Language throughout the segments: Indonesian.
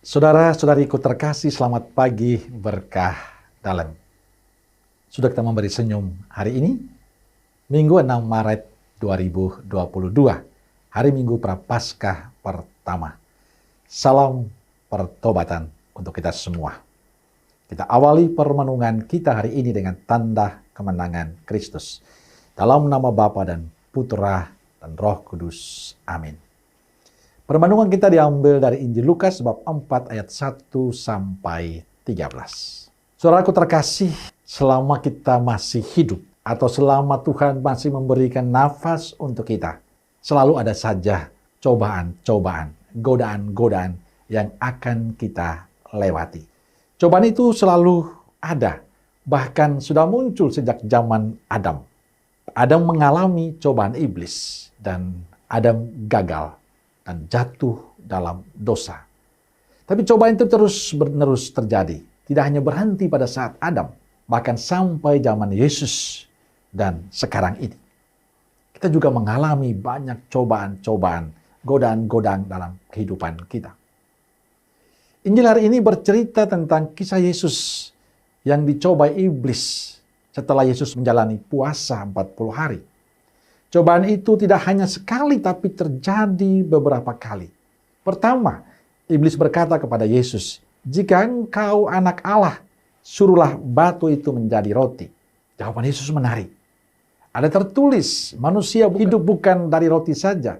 Saudara-saudariku terkasih, selamat pagi berkah dalam. Sudah kita memberi senyum hari ini, Minggu 6 Maret 2022, hari Minggu Prapaskah pertama. Salam pertobatan untuk kita semua. Kita awali permenungan kita hari ini dengan tanda kemenangan Kristus. Dalam nama Bapa dan Putra dan Roh Kudus. Amin. Permenungan kita diambil dari Injil Lukas bab 4 ayat 1 sampai 13. Saudaraku terkasih, selama kita masih hidup atau selama Tuhan masih memberikan nafas untuk kita, selalu ada saja cobaan-cobaan, godaan-godaan yang akan kita lewati. Cobaan itu selalu ada, bahkan sudah muncul sejak zaman Adam. Adam mengalami cobaan iblis dan Adam gagal dan jatuh dalam dosa. Tapi cobaan itu terus-menerus terjadi. Tidak hanya berhenti pada saat Adam, bahkan sampai zaman Yesus dan sekarang ini. Kita juga mengalami banyak cobaan-cobaan, godaan-godaan dalam kehidupan kita. Injil hari ini bercerita tentang kisah Yesus yang dicobai iblis setelah Yesus menjalani puasa 40 hari. Cobaan itu tidak hanya sekali, tapi terjadi beberapa kali. Pertama, iblis berkata kepada Yesus, "Jika engkau anak Allah, suruhlah batu itu menjadi roti." Jawaban Yesus menarik. Ada tertulis, manusia hidup bukan dari roti saja.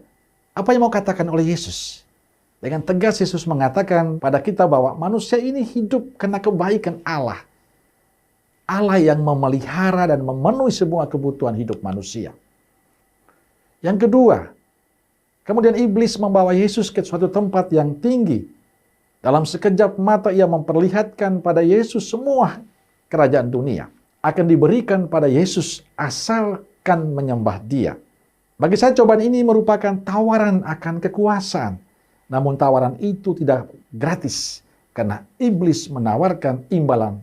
Apa yang mau katakan oleh Yesus? Dengan tegas Yesus mengatakan pada kita bahwa manusia ini hidup karena kebaikan Allah. Allah yang memelihara dan memenuhi semua kebutuhan hidup manusia. Yang kedua, kemudian iblis membawa Yesus ke suatu tempat yang tinggi. Dalam sekejap mata ia memperlihatkan pada Yesus semua kerajaan dunia akan diberikan pada Yesus asalkan menyembah Dia. Bagi saya cobaan ini merupakan tawaran akan kekuasaan. Namun tawaran itu tidak gratis karena iblis menawarkan imbalan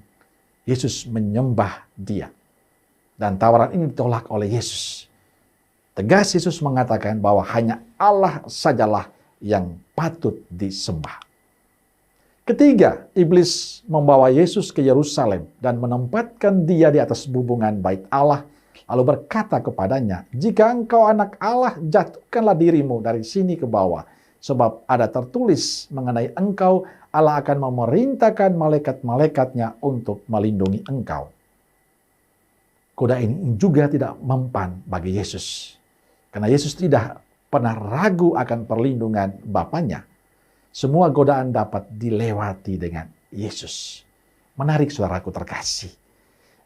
Yesus menyembah Dia. Dan tawaran ini ditolak oleh Yesus. Tegas Yesus mengatakan bahwa hanya Allah sajalah yang patut disembah. Ketiga, iblis membawa Yesus ke Yerusalem dan menempatkan Dia di atas bubungan bait Allah, lalu berkata kepadanya, "Jika engkau anak Allah, jatuhkanlah dirimu dari sini ke bawah, sebab ada tertulis mengenai engkau, Allah akan memerintahkan malaikat-malaikatnya untuk melindungi engkau." Godaan ini juga tidak mempan bagi Yesus. Karena Yesus tidak pernah ragu akan perlindungan Bapaknya. Semua godaan dapat dilewati dengan Yesus. Menarik saudaraku terkasih.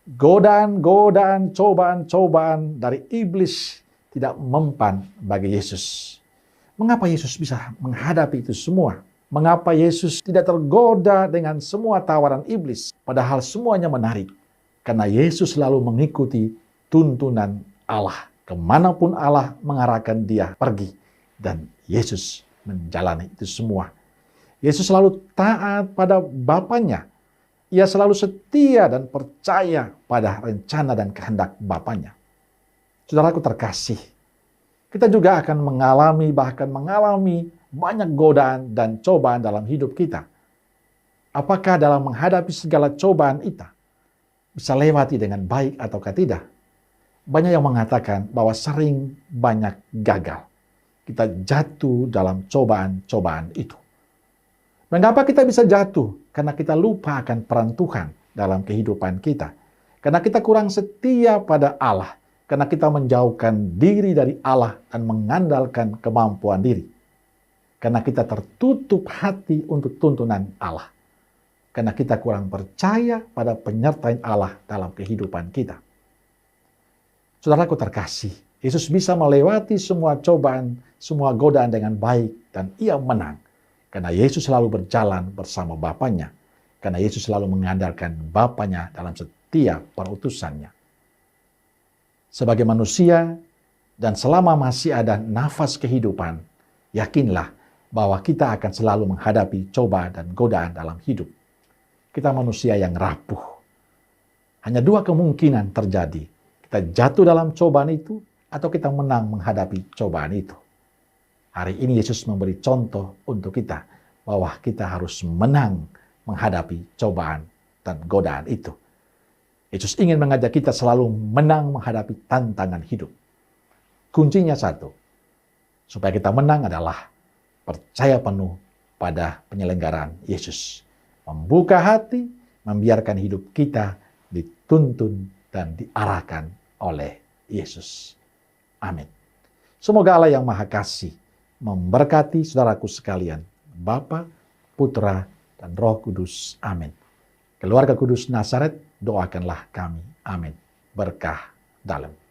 Godaan-godaan, cobaan-cobaan dari iblis tidak mempan bagi Yesus. Mengapa Yesus bisa menghadapi itu semua? Mengapa Yesus tidak tergoda dengan semua tawaran iblis? Padahal semuanya menarik. Karena Yesus selalu mengikuti tuntunan Allah. Kemanapun Allah mengarahkan Dia pergi. Dan Yesus menjalani itu semua. Yesus selalu taat pada Bapaknya. Ia selalu setia dan percaya pada rencana dan kehendak Bapaknya. Saudaraku terkasih, kita juga akan mengalami banyak godaan dan cobaan dalam hidup kita. Apakah dalam menghadapi segala cobaan kita bisa lewati dengan baik ataukah tidak? Banyak yang mengatakan bahwa sering banyak gagal. Kita jatuh dalam cobaan-cobaan itu. Mengapa kita bisa jatuh? Karena kita lupa akan peran Tuhan dalam kehidupan kita. Karena kita kurang setia pada Allah. Karena kita menjauhkan diri dari Allah dan mengandalkan kemampuan diri. Karena kita tertutup hati untuk tuntunan Allah. Karena kita kurang percaya pada penyertaan Allah dalam kehidupan kita. Saudaraku terkasih, Yesus bisa melewati semua cobaan, semua godaan dengan baik dan Ia menang. Karena Yesus selalu berjalan bersama Bapaknya. Karena Yesus selalu mengandalkan Bapaknya dalam setiap perutusannya. Sebagai manusia dan selama masih ada nafas kehidupan, yakinlah bahwa kita akan selalu menghadapi cobaan dan godaan dalam hidup. Kita manusia yang rapuh. Hanya dua kemungkinan terjadi. Kita jatuh dalam cobaan itu atau kita menang menghadapi cobaan itu. Hari ini Yesus memberi contoh untuk kita bahwa kita harus menang menghadapi cobaan dan godaan itu. Yesus ingin mengajak kita selalu menang menghadapi tantangan hidup. Kuncinya satu, supaya kita menang adalah percaya penuh pada penyelenggaraan Yesus. Membuka hati, membiarkan hidup kita dituntun dan diarahkan oleh Yesus. Amin. Semoga Allah yang Maha Kasih memberkati saudaraku sekalian, Bapa, Putra, dan Roh Kudus. Amin. Keluarga Kudus Nazaret, doakanlah kami. Amin. Berkah dalam.